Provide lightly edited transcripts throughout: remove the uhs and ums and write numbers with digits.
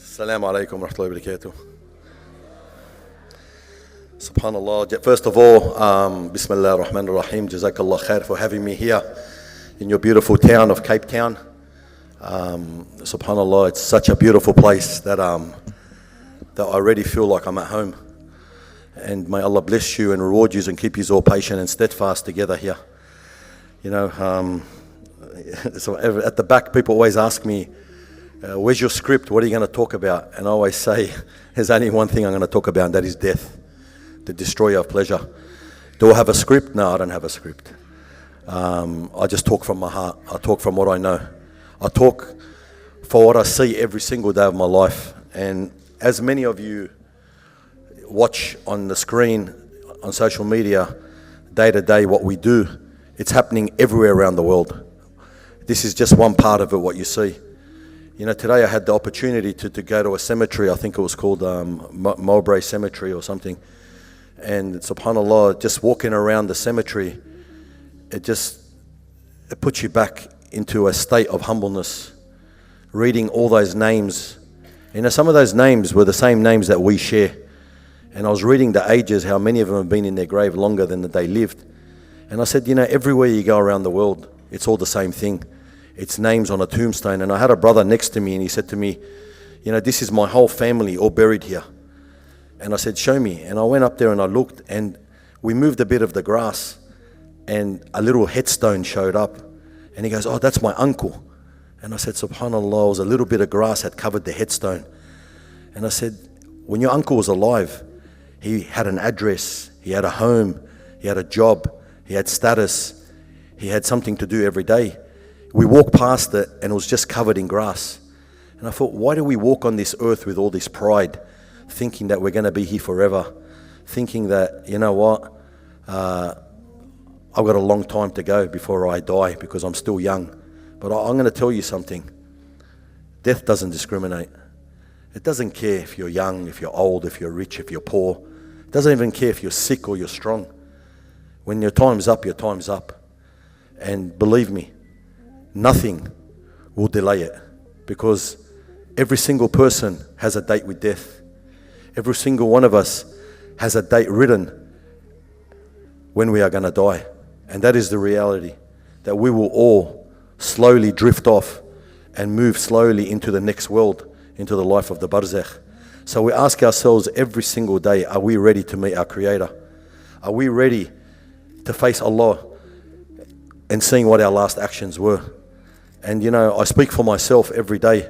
Assalamu alaikum wa rahmatullahi wa barakatuh. SubhanAllah. First of all, Bismillah ar-Rahman ar-Rahim. Jazakallah khair for having me here in your beautiful town of Cape Town. SubhanAllah, it's such a beautiful place that I already feel like I'm at home. And may Allah bless you and reward you and keep you all patient and steadfast together here. You know, so at the back, people always ask me, where's your script? What are you going to talk about? And I always say, there's only one thing I'm going to talk about, and that is death, the destroyer of pleasure. Do I have a script? No, I don't have a script. I just talk from my heart. I talk from what I know. I talk for what I see every single day of my life. And as many of you watch on the screen, on social media, day to day, what we do, it's happening everywhere around the world. This is just one part of it, what you see. You know, today I had the opportunity to go to a cemetery. I think it was called Mowbray Cemetery or something. And SubhanAllah, just walking around the cemetery, it puts you back into a state of humbleness. Reading all those names. You know, some of those names were the same names that we share. And I was reading the ages, how many of them have been in their grave longer than they lived. And I said, you know, everywhere you go around the world, it's all the same thing. It's names on a tombstone. And I had a brother next to me and he said to me, you know, this is my whole family all buried here. And I said, show me. And I went up there and I looked and we moved a bit of the grass and a little headstone showed up. And he goes, oh, that's my uncle. And I said, SubhanAllah, it was a little bit of grass had covered the headstone. And I said, when your uncle was alive, he had an address, he had a home, he had a job, he had status, he had something to do every day. We walked past it and it was just covered in grass. And I thought, why do we walk on this earth with all this pride, thinking that we're going to be here forever, thinking that, you know what, I've got a long time to go before I die because I'm still young. But I'm going to tell you something. Death doesn't discriminate. It doesn't care if you're young, if you're old, if you're rich, if you're poor. It doesn't even care if you're sick or you're strong. When your time's up, your time's up. And believe me, nothing will delay it because every single person has a date with death. Every single one of us has a date written when we are going to die. And that is the reality, that we will all slowly drift off and move slowly into the next world, into the life of the barzakh. So we ask ourselves every single day, are we ready to meet our Creator? Are we ready to face Allah and seeing what our last actions were? And you know, I speak for myself every day,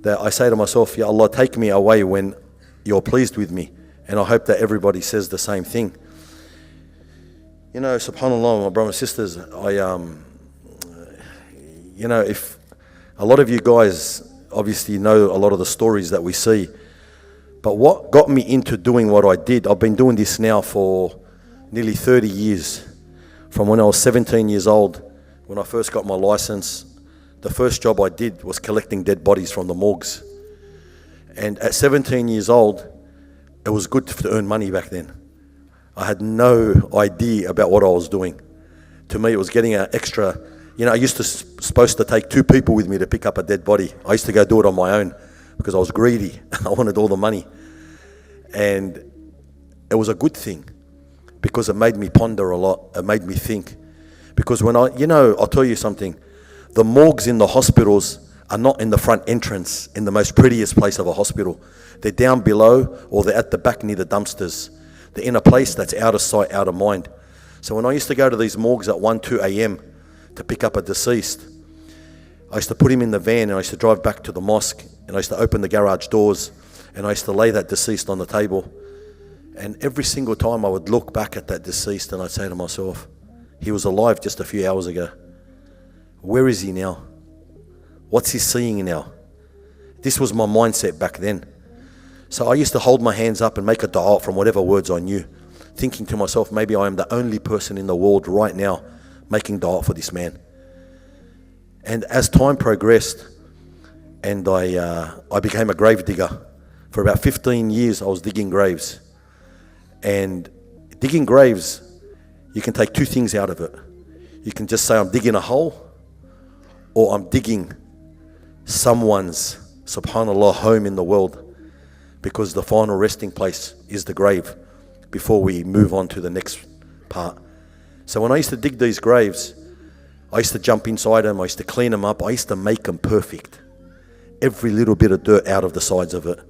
that I say to myself, Ya Allah, take me away when you're pleased with me. And I hope that everybody says the same thing. You know, SubhanAllah, my brothers and sisters, you know, if a lot of you guys obviously know a lot of the stories that we see, but what got me into doing what I did, I've been doing this now for nearly 30 years. From when I was 17 years old, when I first got my license, the first job I did was collecting dead bodies from the morgues. And at 17 years old, it was good to earn money back then. I had no idea about what I was doing. To me, it was getting an extra, you know, I used to supposed to take 2 people with me to pick up a dead body. I used to go do it on my own because I was greedy. I wanted all the money. And it was a good thing because it made me ponder a lot. It made me think. Because when I'll tell you something, the morgues in the hospitals are not in the front entrance, in the most prettiest place of a hospital. They're down below or they're at the back near the dumpsters. They're in a place that's out of sight, out of mind. So when I used to go to these morgues at 1, 2 a.m. to pick up a deceased, I used to put him in the van and I used to drive back to the mosque and I used to open the garage doors and I used to lay that deceased on the table. And every single time I would look back at that deceased and I'd say to myself, he was alive just a few hours ago. Where is he now? What's he seeing now? This was my mindset back then. So I used to hold my hands up and make a dua from whatever words I knew, thinking to myself, maybe I am the only person in the world right now making dua for this man. And as time progressed, and I became a grave digger. For about 15 years, I was digging graves. And digging graves, you can take 2 things out of it. You can just say, I'm digging a hole, or I'm digging someone's SubhanAllah, home in the world, because the final resting place is the grave before we move on to the next part. So when I used to dig these graves, I used to jump inside them, I used to clean them up, I used to make them perfect. Every little bit of dirt out of the sides of it.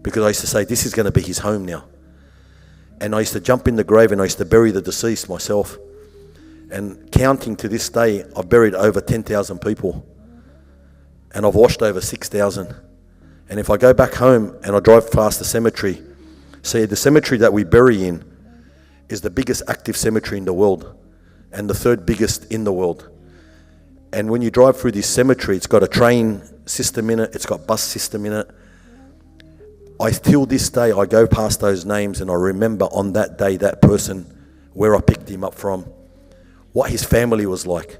Because I used to say, this is going to be his home now. And I used to jump in the grave and I used to bury the deceased myself. And counting to this day, I've buried over 10,000 people. And I've washed over 6,000. And if I go back home and I drive past the cemetery, see, the cemetery that we bury in is the biggest active cemetery in the world and the third biggest in the world. And when you drive through this cemetery, it's got a train system in it, it's got bus system in it. Till this day, I go past those names and I remember on that day, that person, where I picked him up from, what his family was like,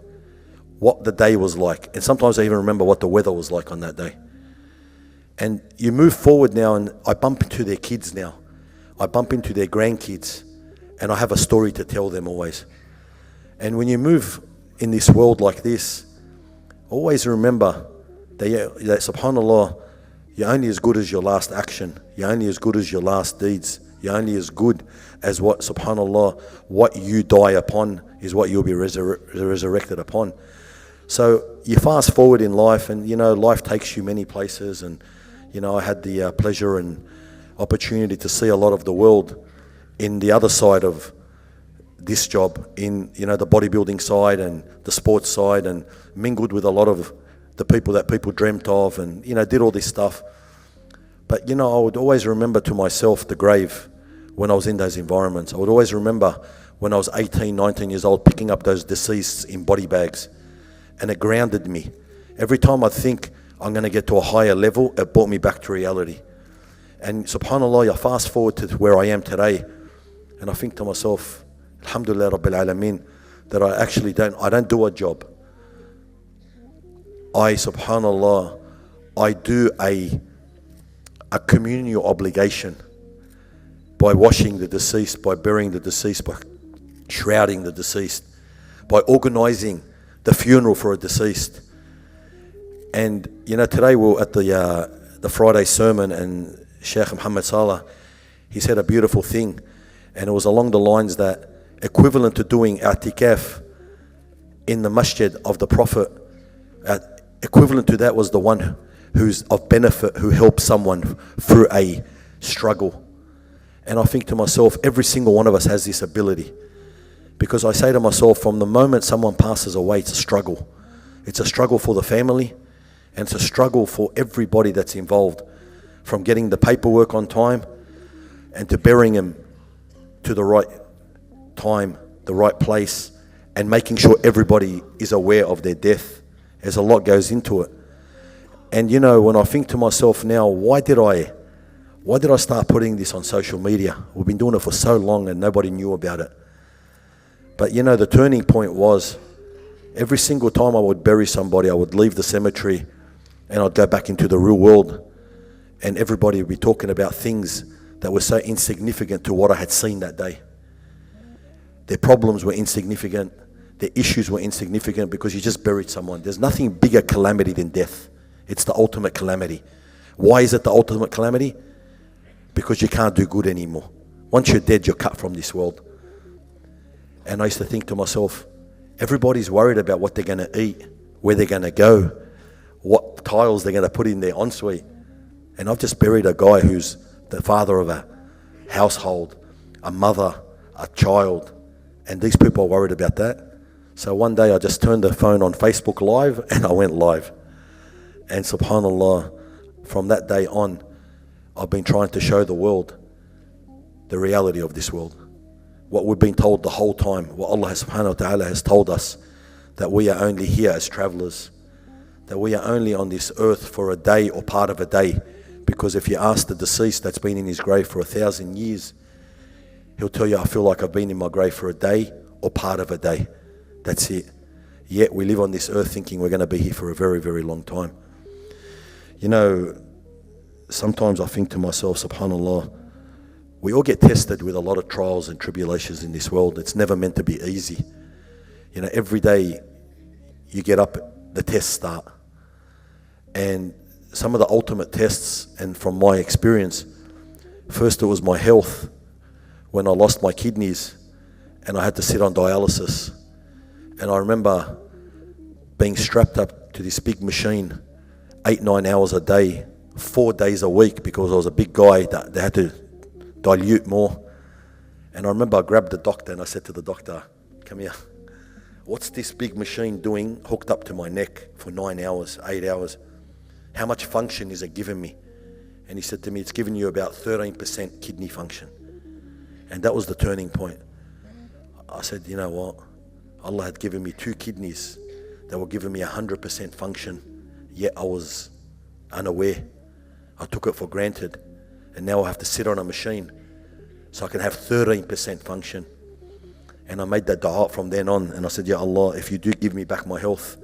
what the day was like. And sometimes I even remember what the weather was like on that day. And you move forward now and I bump into their kids now. I bump into their grandkids and I have a story to tell them always. And when you move in this world like this, always remember that SubhanAllah, you're only as good as your last action. You're only as good as your last deeds. You're only as good as what, SubhanAllah, what you die upon is what you'll be resurrected upon. So you fast forward in life and, life takes you many places. And, I had the pleasure and opportunity to see a lot of the world in the other side of this job, in, the bodybuilding side and the sports side, and mingled with a lot of the people that people dreamt of and, did all this stuff. But, I would always remember to myself the grave when I was in those environments. I would always remember when I was 18, 19 years old, picking up those deceased in body bags. And it grounded me. Every time I think I'm going to get to a higher level, it brought me back to reality. And SubhanAllah, I fast forward to where I am today, and I think to myself, Alhamdulillah Rabbil Alameen, that I actually don't do a job. SubhanAllah, I do a communal obligation by washing the deceased, by burying the deceased, by shrouding the deceased, by organising the funeral for a deceased. And today we're at the Friday sermon, and Sheikh Muhammad Salah, he said a beautiful thing, and it was along the lines that equivalent to doing i'tikaf in the masjid of the Prophet, equivalent to that was the one who's of benefit, who helps someone through a struggle. And I think to myself, every single one of us has this ability, because I say to myself, from the moment someone passes away, it's a struggle. It's a struggle for the family, and it's a struggle for everybody that's involved, from getting the paperwork on time and to burying him to the right time, the right place, and making sure everybody is aware of their death. There's a lot goes into it. And when I think to myself now, why did I start putting this on social media? We've been doing it for so long and nobody knew about it. But the turning point was, every single time I would bury somebody, I would leave the cemetery and I'd go back into the real world, and everybody would be talking about things that were so insignificant to what I had seen that day. Their problems were insignificant, their issues were insignificant, because you just buried someone. There's nothing bigger calamity than death. It's the ultimate calamity. Why is it the ultimate calamity? Because you can't do good anymore. Once you're dead, you're cut from this world. And I used to think to myself, everybody's worried about what they're going to eat, where they're going to go, what tiles they're going to put in their ensuite. And I've just buried a guy who's the father of a household, a mother, a child, and these people are worried about that. So one day I just turned the phone on Facebook Live and I went live. And SubhanAllah, from that day on, I've been trying to show the world the reality of this world. What we've been told the whole time, what Allah subhanahu wa ta'ala has told us, that we are only here as travelers, that we are only on this earth for a day or part of a day. Because if you ask the deceased that's been in his grave for 1,000 years, he'll tell you, I feel like I've been in my grave for a day or part of a day. That's it. Yet we live on this earth thinking we're going to be here for a very, very long time. Sometimes I think to myself, SubhanAllah, we all get tested with a lot of trials and tribulations in this world. It's never meant to be easy. Every day you get up, the tests start. And some of the ultimate tests, and from my experience, first it was my health when I lost my kidneys and I had to sit on dialysis. And I remember being strapped up to this big machine 8-9 hours a day, 4 days a week, because I was a big guy that they had to dilute more. And I remember I grabbed the doctor and I said to the doctor, come here, what's this big machine doing hooked up to my neck for 9 hours, 8 hours? How much function is it giving me? And he said to me, it's giving you about 13% kidney function. And that was the turning point. I said, you know what? Allah had given me 2 kidneys that were giving me 100% function, yet I was unaware. I took it for granted. And now I have to sit on a machine so I can have 13% function. And I made that dua from then on. And I said, Ya Allah, if you do give me back my health,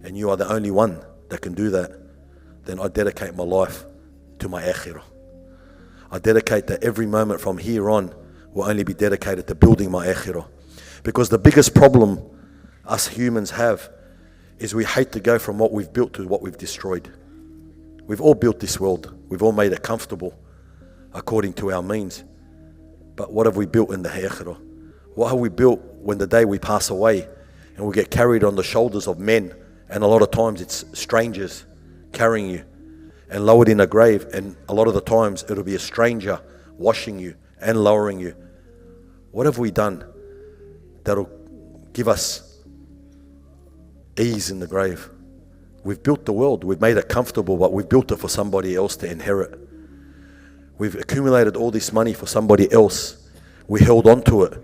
and you are the only one that can do that, then I dedicate my life to my akhirah. I dedicate that every moment from here on will only be dedicated to building my akhirah. Because the biggest problem us humans have is we hate to go from what we've built to what we've destroyed. We've all built this world. We've all made it comfortable according to our means. But what have we built in the akhirah? What have we built when the day we pass away and we get carried on the shoulders of men, and a lot of times it's strangers carrying you, and lowered in a grave, and a lot of the times it'll be a stranger washing you and lowering you. What have we done that'll give us ease in the grave? We've built the world, we've made it comfortable, but we've built it for somebody else to inherit. We've accumulated all this money for somebody else. We held on to it,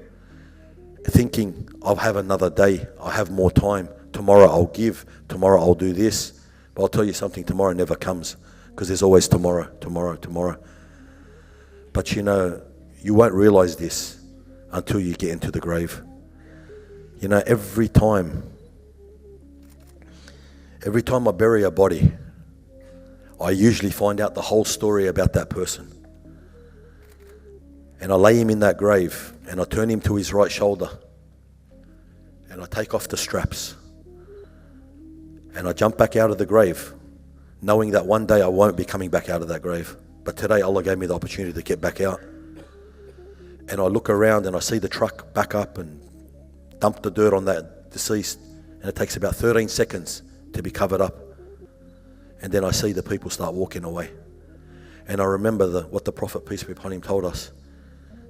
thinking, I'll have another day, I'll have more time, tomorrow I'll give, tomorrow I'll do this. But I'll tell you something, tomorrow never comes, because there's always tomorrow. But you know, you won't realize this until you get into the grave. You know, every time I bury a body, I usually find out the whole story about that person. And I lay him in that grave, and I turn him to his right shoulder, and I take off the straps, and I jump back out of the grave, knowing that one day I won't be coming back out of that grave. But today Allah gave me the opportunity to get back out. And I look around and I see the truck back up and dump the dirt on that deceased, and it takes about 13 seconds to be covered up. And then I see the people start walking away. And I remember what the Prophet, peace be upon him, told us,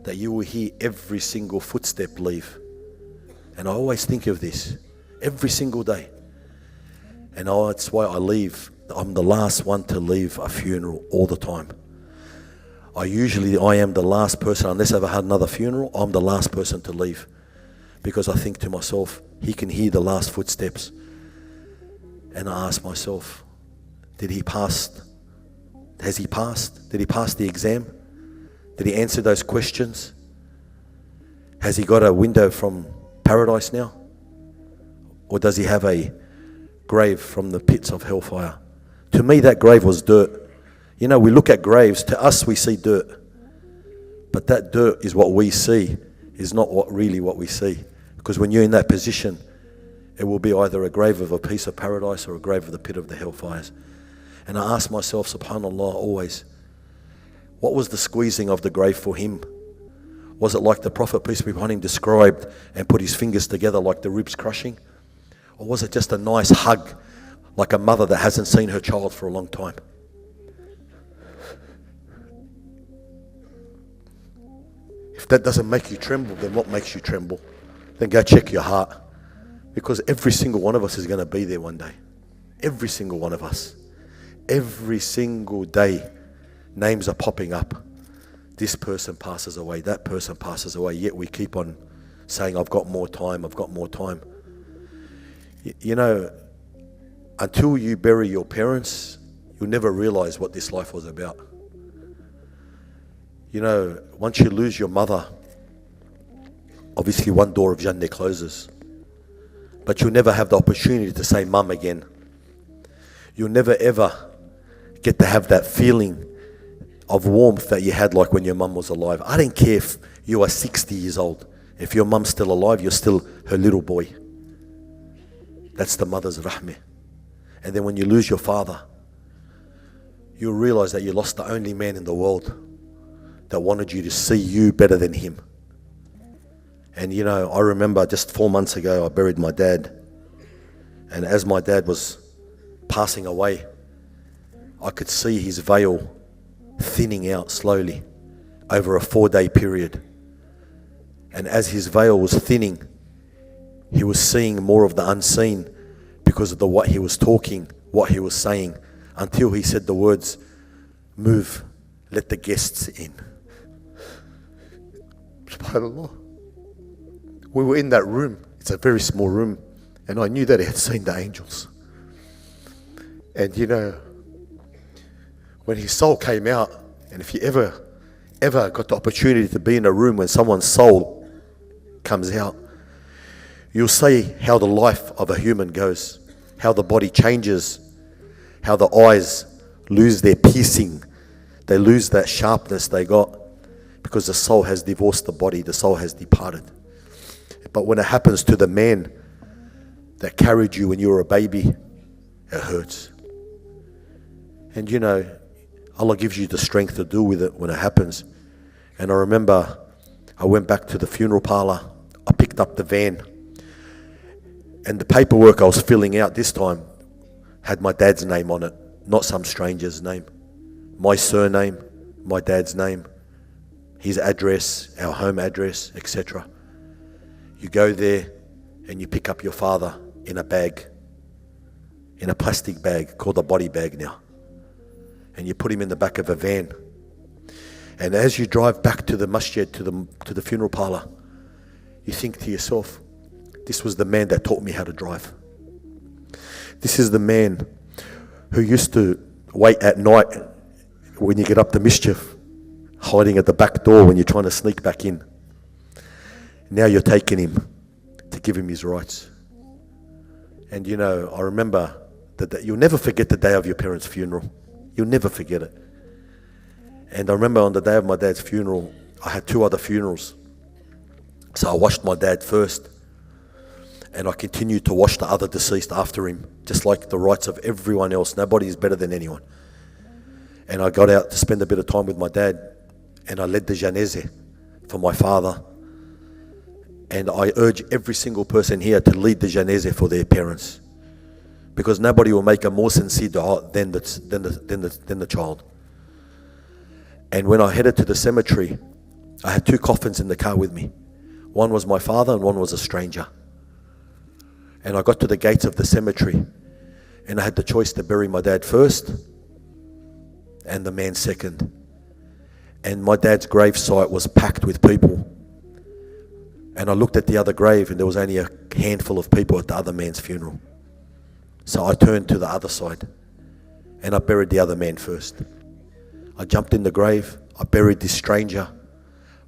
that you will hear every single footstep leave. And I always think of this every single day. And that's why I'm the last one to leave a funeral all the time. I am the last person, unless I've ever had another funeral, I'm the last person to leave. Because I think to myself, he can hear the last footsteps. And I ask myself, did he pass? Has he passed? Did he pass the exam? Did he answer those questions? Has he got a window from paradise now? Or does he have a grave from the pits of hellfire? To me, that grave was dirt. You know, we look at graves, to us we see dirt. But that dirt is what we see, is not really what we see. Because when you're in that position, it will be either a grave of a piece of paradise or a grave of the pit of the hellfires. And I ask myself, SubhanAllah, always, what was the squeezing of the grave for him? Was it like the Prophet, peace be upon him, described and put his fingers together like the ribs crushing? Or was it just a nice hug, like a mother that hasn't seen her child for a long time? If that doesn't make you tremble, then what makes you tremble? Then go check your heart. Because every single one of us is going to be there one day. Every single one of us. Every single day, names are popping up. This person passes away, that person passes away, yet we keep on saying, I've got more time, I've got more time. You know, until you bury your parents, you'll never realize what this life was about. You know, once you lose your mother, obviously one door of Jannah closes. But you'll never have the opportunity to say mum again. You'll never ever get to have that feeling of warmth that you had like when your mum was alive. I don't care if you are 60 years old. If your mum's still alive, you're still her little boy. That's the mother's rahmah. And then when you lose your father, you'll realize that you lost the only man in the world that wanted you to see you better than him. And you know, I remember just 4 months ago, I buried my dad. And as my dad was passing away, I could see his veil thinning out slowly over a 4-day period. And as his veil was thinning, he was seeing more of the unseen because of what he was talking, what he was saying, until he said the words, "Move, let the guests in." SubhanAllah. We were in that room. It's a very small room. And I knew that he had seen the angels. And you know, when his soul came out, and if you ever got the opportunity to be in a room when someone's soul comes out, you'll see how the life of a human goes, how the body changes, how the eyes lose their piercing, they lose that sharpness they got, because the soul has divorced the body, the soul has departed. But when it happens to the man that carried you when you were a baby, it hurts. And you know, Allah gives you the strength to deal with it when it happens. And I remember I went back to the funeral parlor, I picked up the van, and the paperwork I was filling out this time had my dad's name on it, not some stranger's name. My surname, my dad's name, his address, our home address, etc. You go there and you pick up your father in a bag, in a plastic bag called a body bag now. And you put him in the back of a van. And as you drive back to the masjid, to the funeral parlor, you think to yourself, this was the man that taught me how to drive. This is the man who used to wait at night when you get up to mischief, hiding at the back door when you're trying to sneak back in. Now you're taking him to give him his rights. And you know, I remember that you'll never forget the day of your parents' funeral. You'll never forget it. And I remember on the day of my dad's funeral, I had 2 other funerals. So I washed my dad first, and I continued to wash the other deceased after him, just like the rights of everyone else. Nobody is better than anyone. And I got out to spend a bit of time with my dad, and I led the janazah for my father. And I urge every single person here to lead the janazah for their parents, because nobody will make a more sincere dua than the child. And when I headed to the cemetery, I had 2 coffins in the car with me. One was my father and one was a stranger. And I got to the gates of the cemetery, and I had the choice to bury my dad first and the man second. And my dad's grave site was packed with people. And I looked at the other grave, and there was only a handful of people at the other man's funeral. So I turned to the other side, and I buried the other man first. I jumped in the grave, I buried this stranger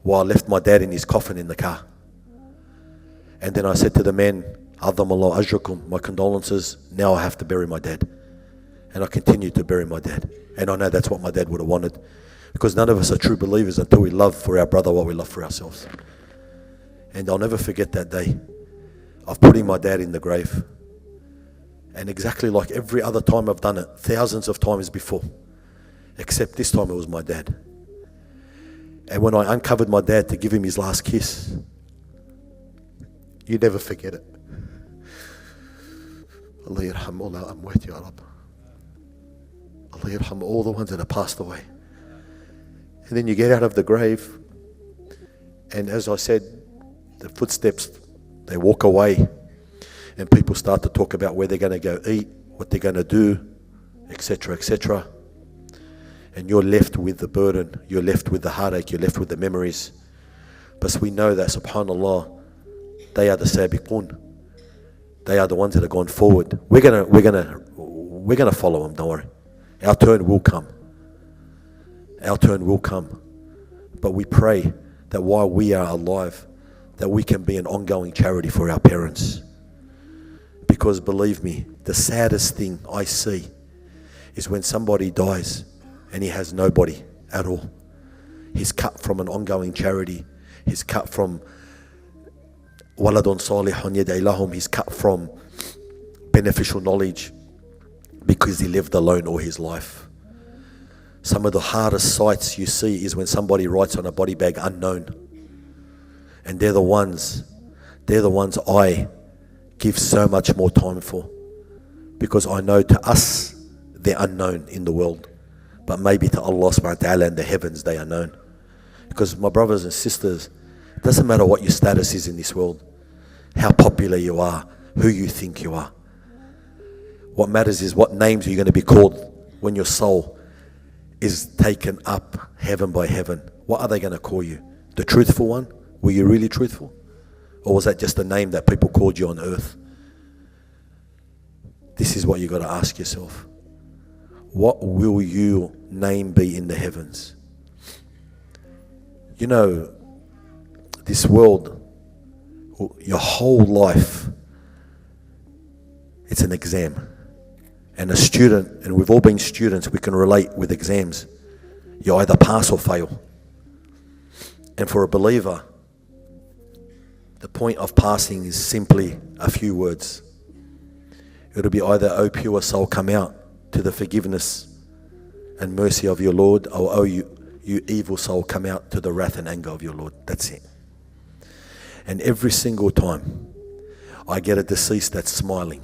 while I left my dad in his coffin in the car. And then I said to the man, "Adhamallahu ajrakum, my condolences, now I have to bury my dad." And I continued to bury my dad. And I know that's what my dad would have wanted, because none of us are true believers until we love for our brother what we love for ourselves. And I'll never forget that day of putting my dad in the grave. And exactly like every other time I've done it, thousands of times before, except this time it was my dad. And when I uncovered my dad to give him his last kiss, you never forget it. Allah yarham all our amwat, ya Rab. Allah yarham all the ones that have passed away. And then you get out of the grave, and as I said, the footsteps, they walk away, and people start to talk about where they're going to go eat, what they're going to do, etc., etc. And you're left with the burden, you're left with the heartache, you're left with the memories. But we know that, SubhanAllah, they are the sabiqun. They are the ones that have gone forward. We're gonna follow them, don't worry. Our turn will come. Our turn will come. But we pray that while we are alive, that we can be an ongoing charity for our parents. Because believe me, the saddest thing I see is when somebody dies and he has nobody at all. He's cut from an ongoing charity. He's cut from waladun salihun yad'i lahum. He's cut from beneficial knowledge because he lived alone all his life. Some of the hardest sights you see is when somebody writes on a body bag unknown. And they're the ones I give so much more time for. Because I know to us, they're unknown in the world. But maybe to Allah subhanahu wa ta'ala in the heavens, they are known. Because my brothers and sisters, it doesn't matter what your status is in this world, how popular you are, who you think you are. What matters is what names you're going to be called when your soul is taken up heaven by heaven. What are they going to call you? The truthful one? Were you really truthful? Or was that just a name that people called you on earth? This is what you got to ask yourself. What will your name be in the heavens? You know, this world, your whole life, it's an exam. And a student, and we've all been students, we can relate with exams. You either pass or fail. And for a believer, the point of passing is simply a few words. It'll be either, "O pure soul, come out to the forgiveness and mercy of your Lord," or, "O you evil soul, come out to the wrath and anger of your Lord." That's it. And every single time I get a deceased that's smiling,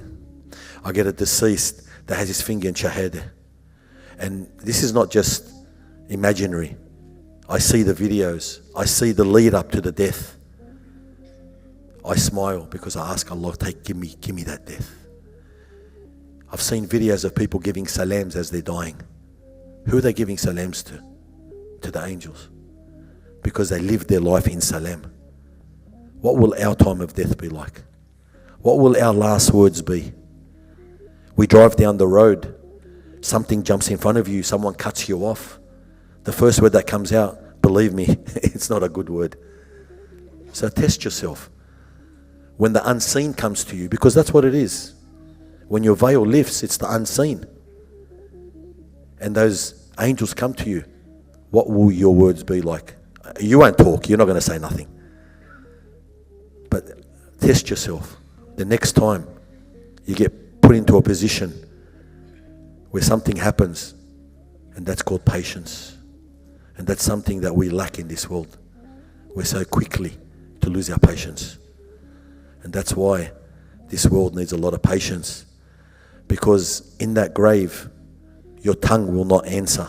I get a deceased that has his finger in shahada. And this is not just imaginary. I see the videos. I see the lead up to the death. I smile because I ask Allah, give me that death. I've seen videos of people giving salams as they're dying. Who are they giving salams to? To the angels. Because they lived their life in salam. What will our time of death be like? What will our last words be? We drive down the road, something jumps in front of you, someone cuts you off. The first word that comes out, believe me, it's not a good word. So test yourself. When the unseen comes to you, because that's what it is. When your veil lifts, it's the unseen. And those angels come to you. What will your words be like? You won't talk, you're not going to say nothing. But test yourself. The next time you get put into a position where something happens, and that's called patience. And that's something that we lack in this world. We're so quickly to lose our patience. And that's why this world needs a lot of patience. Because in that grave, your tongue will not answer.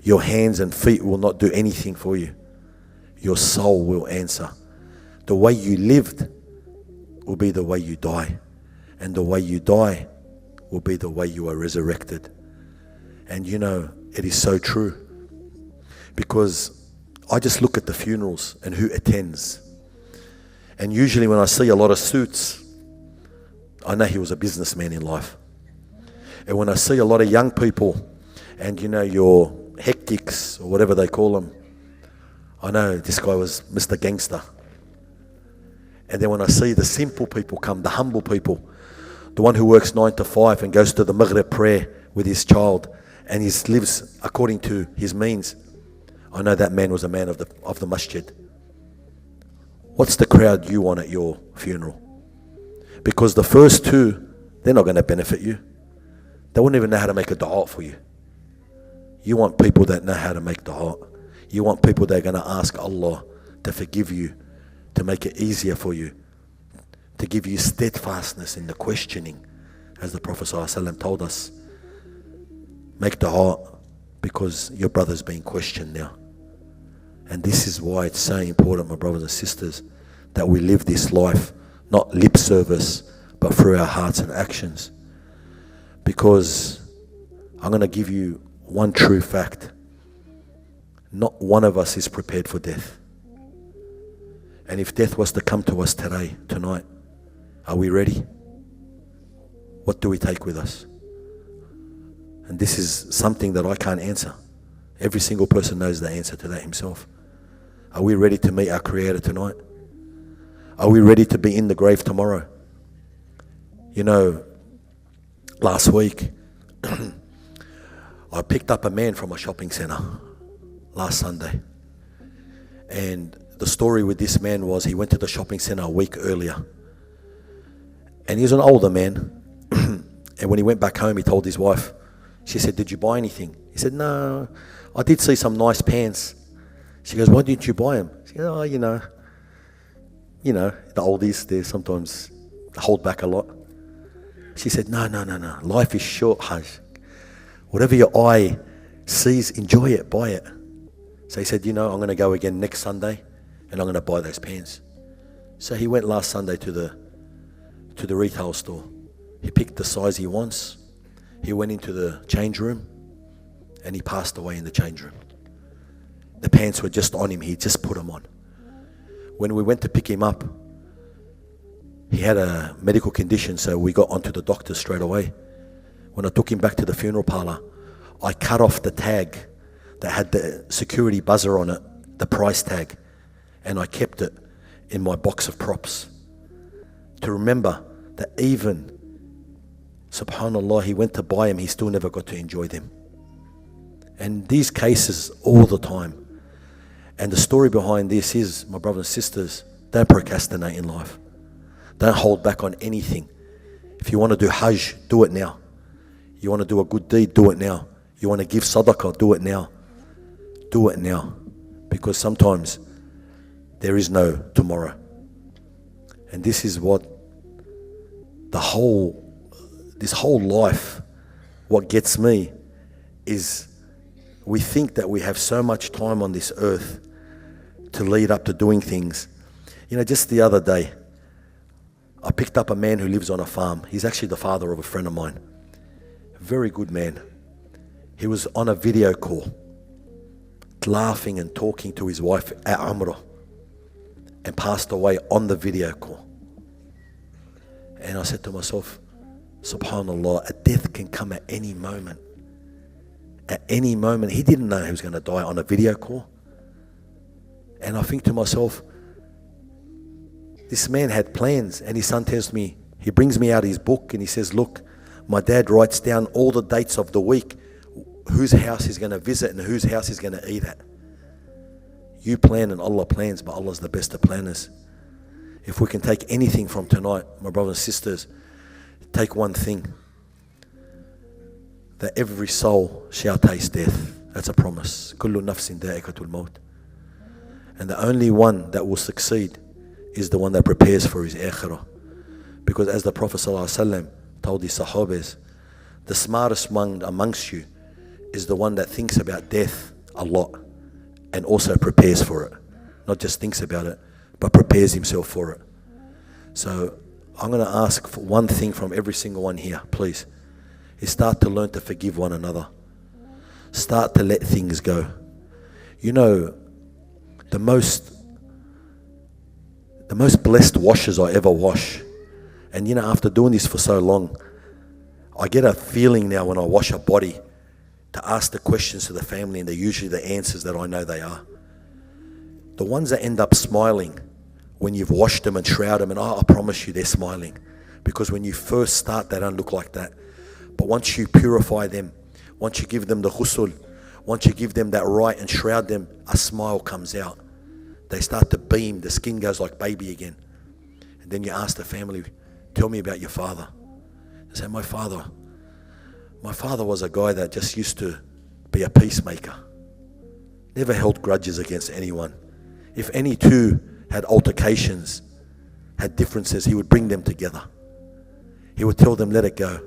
Your hands and feet will not do anything for you. Your soul will answer. The way you lived will be the way you die. And the way you die will be the way you are resurrected. And you know, it is so true. Because I just look at the funerals and who attends. And usually when I see a lot of suits, I know he was a businessman in life. And when I see a lot of young people and you know, your hectics or whatever they call them, I know this guy was Mr. Gangster. And then when I see the simple people come, the humble people, the one who works 9 to 5 and goes to the Maghrib prayer with his child and he lives according to his means, I know that man was a man of the masjid. What's the crowd you want at your funeral? Because the first two, they're not going to benefit you. They wouldn't even know how to make a dua for you. You want people that know how to make dua. You want people that are going to ask Allah to forgive you, to make it easier for you, to give you steadfastness in the questioning, as the Prophet ﷺ told us. Make dua because your brother's being questioned now. And this is why it's so important, my brothers and sisters, that we live this life, not lip service, but through our hearts and actions. Because I'm going to give you one true fact. Not one of us is prepared for death. And if death was to come to us today, tonight, are we ready? What do we take with us? And this is something that I can't answer. Every single person knows the answer to that himself. Are we ready to meet our Creator tonight? Are we ready to be in the grave tomorrow? You know, last week, I picked up a man from a shopping centre last Sunday. And the story with this man was he went to the shopping centre a week earlier. And he was an older man. And when he went back home, he told his wife, She said, did you buy anything? He said, no, I did see some nice pants. She goes, why didn't you buy them? She goes, oh, you know, the oldies, they sometimes hold back a lot. She said, no. Life is short, Hajj. Whatever your eye sees, enjoy it, buy it. So he said, I'm going to go again next Sunday and I'm going to buy those pants. So he went last Sunday to the retail store. He picked the size he wants. He went into the change room and he passed away in the change room. The pants were just on him. He just put them on. When we went to pick him up, he had a medical condition, so we got onto the doctor straight away. When I took him back to the funeral parlour, I cut off the tag that had the security buzzer on it, the price tag, and I kept it in my box of props to remember that even, SubhanAllah, he went to buy them, he still never got to enjoy them. And these cases all the time. And the story behind this is, my brothers and sisters, don't procrastinate in life. Don't hold back on anything. If you want to do Hajj, do it now. You want to do a good deed, do it now. You want to give sadaqah, do it now. Do it now. Because sometimes there is no tomorrow. And this is what this whole life, what gets me is we think that we have so much time on this earth to lead up to doing things. Just the other day, I picked up a man who lives on a farm. He's actually the father of a friend of mine. A very good man. He was on a video call, laughing and talking to his wife at Umrah, and passed away on the video call. And I said to myself, SubhanAllah, a death can come at any moment. At any moment. He didn't know he was going to die on a video call. And I think to myself, this man had plans, and his son tells me, he brings me out his book and he says, look, my dad writes down all the dates of the week, whose house he's going to visit and whose house he's going to eat at. You plan and Allah plans, but Allah's the best of planners. If we can take anything from tonight, my brothers and sisters, take one thing. That every soul shall taste death. That's a promise. Kullu nafsin da'ikatul maut. And the only one that will succeed is the one that prepares for his akhirah. Because as the Prophet ﷺ told his sahabas, the smartest one amongst you is the one that thinks about death a lot and also prepares for it. Not just thinks about it, but prepares himself for it. So I'm going to ask for one thing from every single one here, please. Is start to learn to forgive one another. Start to let things go. The most blessed washes I ever wash. And after doing this for so long, I get a feeling now when I wash a body to ask the questions to the family, and they're usually the answers that I know they are. The ones that end up smiling when you've washed them and shrouded them, and I promise you they're smiling. Because when you first start, they don't look like that. But once you purify them, once you give them the ghusl, once you give them that right and shroud them, a smile comes out. They start to beam, the skin goes like baby again. And then you ask the family, tell me about your father. They say, my father was a guy that just used to be a peacemaker. Never held grudges against anyone. If any two had altercations, had differences, he would bring them together. He would tell them, let it go.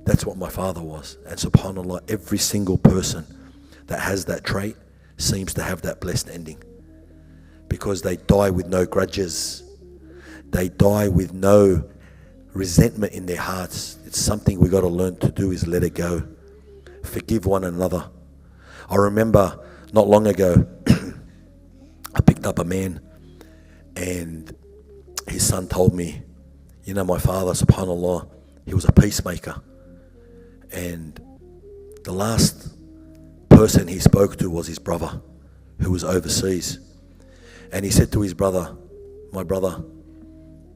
That's what my father was. And SubhanAllah, every single person that has that trait seems to have that blessed ending. Because they die with no grudges. They die with no resentment in their hearts. It's something we got to learn to do, is let it go. Forgive one another. I remember not long ago, I picked up a man and his son told me, my father, SubhanAllah, he was a peacemaker. And the last person he spoke to was his brother, who was overseas. And he said to his brother, my brother,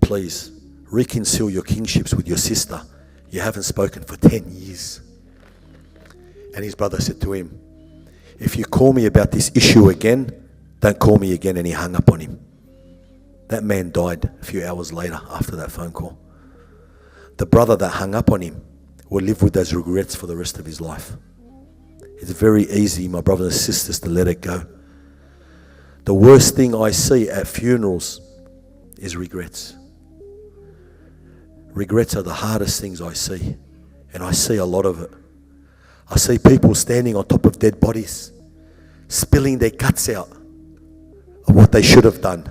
please reconcile your kinships with your sister. You haven't spoken for 10 years. And his brother said to him, if you call me about this issue again, don't call me again. And he hung up on him. That man died a few hours later after that phone call. The brother that hung up on him will live with those regrets for the rest of his life. It's very easy, my brothers and sisters, to let it go. The worst thing I see at funerals is regrets. Regrets are the hardest things I see, and I see a lot of it. I see people standing on top of dead bodies, spilling their guts out of what they should have done.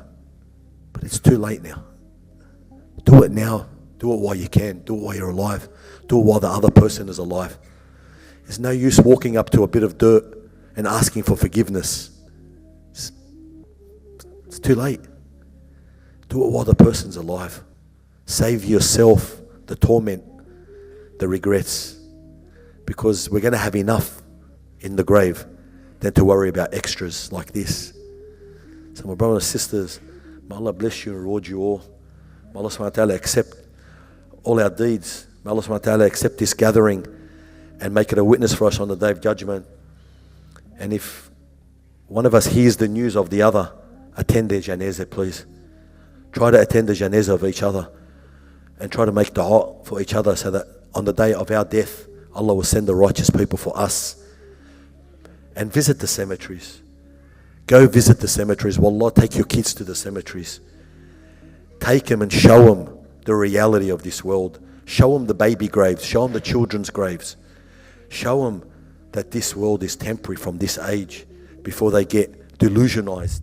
But it's too late now. Do it now. Do it while you can. Do it while you're alive. Do it while the other person is alive. There's no use walking up to a bit of dirt and asking for forgiveness. It's too late. Do it while the person's alive. Save yourself the torment, the regrets, because we're going to have enough in the grave than to worry about extras like this. So my brothers and sisters, may Allah bless you and reward you all. May Allah subhanahu wa ta'ala accept all our deeds. May Allah subhanahu wa ta'ala accept this gathering and make it a witness for us on the Day of Judgment. And if one of us hears the news of the other, attend their janazah, please. Try to attend the janazah of each other and try to make dua for each other so that on the day of our death, Allah will send the righteous people for us. And visit the cemeteries. Go visit the cemeteries. Wallah, take your kids to the cemeteries. Take them and show them the reality of this world. Show them the baby graves. Show them the children's graves. Show them that this world is temporary from this age before they get delusionized.